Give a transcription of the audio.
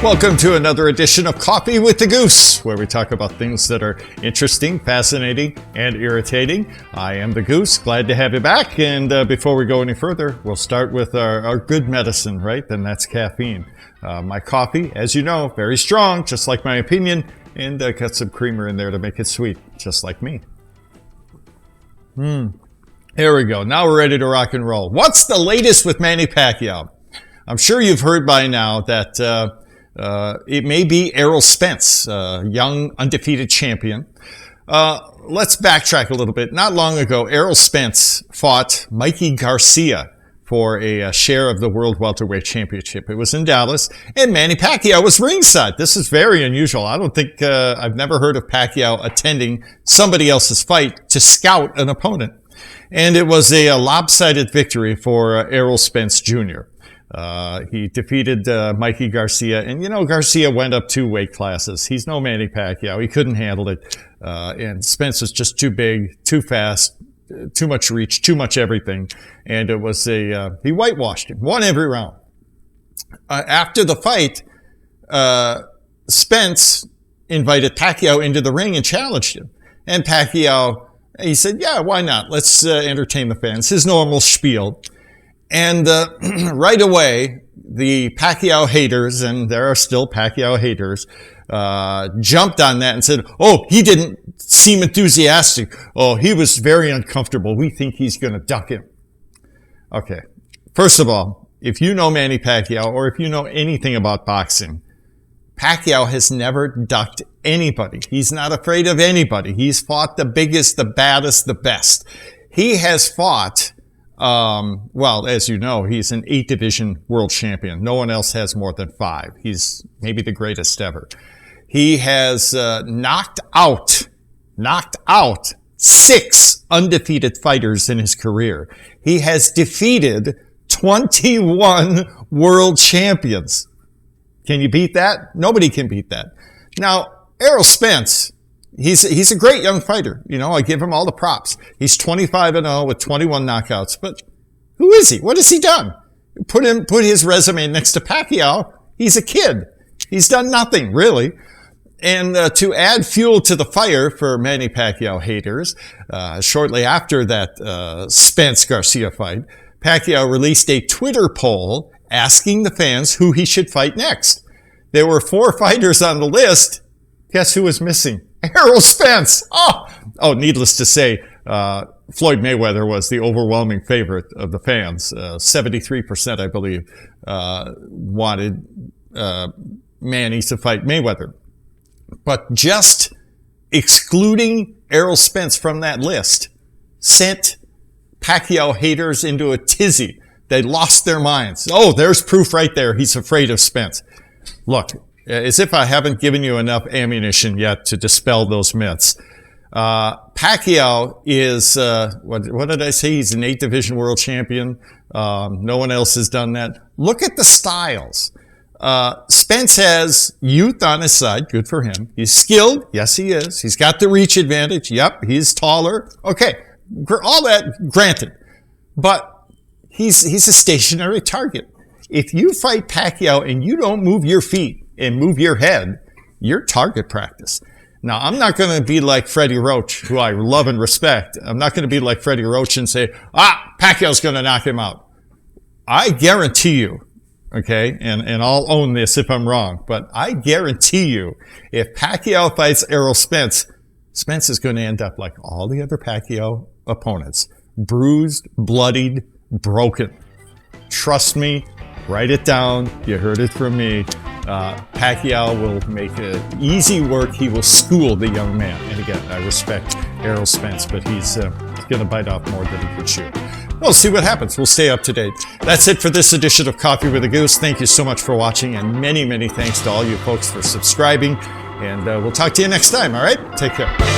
Welcome to another edition of Coffee with the Goose, where we talk about things that are interesting, fascinating, and irritating. I am the Goose. Glad to have you back. And before we go any further, we'll start with our good medicine, right? And that's caffeine. My coffee, as you know, very strong, just like my opinion, and got some creamer in there to make it sweet, just like me. There we go. Now we're ready to rock and roll. What's the latest with Manny Pacquiao? I'm sure you've heard by now that it may be Errol Spence, young undefeated champion. Let's backtrack a little bit. Not long ago, Errol Spence fought Mikey Garcia for a share of the World Welterweight Championship. It was in Dallas, and Manny Pacquiao was ringside. This is very unusual. I don't think I've never heard of Pacquiao attending somebody else's fight to scout an opponent. And it was a lopsided victory for Errol Spence Jr. He defeated Mikey Garcia, and you know, Garcia went up 2 weight classes. He's no Manny Pacquiao. He couldn't handle it. And Spence was just too big, too fast, too much reach, too much everything. And it was he whitewashed him, won every round. After the fight, Spence invited Pacquiao into the ring and challenged him. And Pacquiao, he said, yeah, why not? Let's entertain the fans. His normal spiel. And right away, the Pacquiao haters, and there are still Pacquiao haters, jumped on that and said, oh, he didn't seem enthusiastic. Oh, he was very uncomfortable. We think he's going to duck him. Okay. First of all, if you know Manny Pacquiao, or if you know anything about boxing, Pacquiao has never ducked anybody. He's not afraid of anybody. He's fought the biggest, the baddest, the best. He has fought... well, as you know, he's an 8-division world champion. No one else has more than 5. He's maybe the greatest ever. He has knocked out 6 undefeated fighters in his career. He has defeated 21 world champions. Can you beat that? Nobody can beat that. Now, Errol Spence, he's a great young fighter. You know, I give him all the props. He's 25-0 with 21 knockouts. But who is he? What has he done? Put his resume next to Pacquiao. He's a kid. He's done nothing, really. And to add fuel to the fire for Manny Pacquiao haters, shortly after that Spence-Garcia fight, Pacquiao released a Twitter poll asking the fans who he should fight next. There were 4 fighters on the list. Guess who was missing? Errol Spence. Oh, needless to say, Floyd Mayweather was the overwhelming favorite of the fans. 73%, I believe, wanted Manny to fight Mayweather. But just excluding Errol Spence from that list sent Pacquiao haters into a tizzy. They lost their minds. Oh, there's proof right there. He's afraid of Spence. Look, as if I haven't given you enough ammunition yet to dispel those myths. Pacquiao is, what did I say? He's an 8-division world champion. No one else has done that. Look at the styles. Spence has youth on his side. Good for him. He's skilled. Yes, he is. He's got the reach advantage. Yep, he's taller. Okay, all that granted. But he's a stationary target. If you fight Pacquiao and you don't move your feet and move your head, you're target practice. Now, I'm not going to be like Freddie Roach, who I love and respect. I'm not going to be like Freddie Roach and say, Pacquiao's going to knock him out. I guarantee you, okay, and I'll own this if I'm wrong, but I guarantee you, if Pacquiao fights Errol Spence, Spence is going to end up like all the other Pacquiao opponents. Bruised, bloodied, broken. Trust me. Write it down. You heard it from me. Pacquiao will make it easy work. He will school the young man. And again, I respect Errol Spence, but he's going to bite off more than he can chew. We'll see what happens. We'll stay up to date. That's it for this edition of Coffee with a Goose. Thank you so much for watching, and many, many thanks to all you folks for subscribing. And we'll talk to you next time, all right? Take care.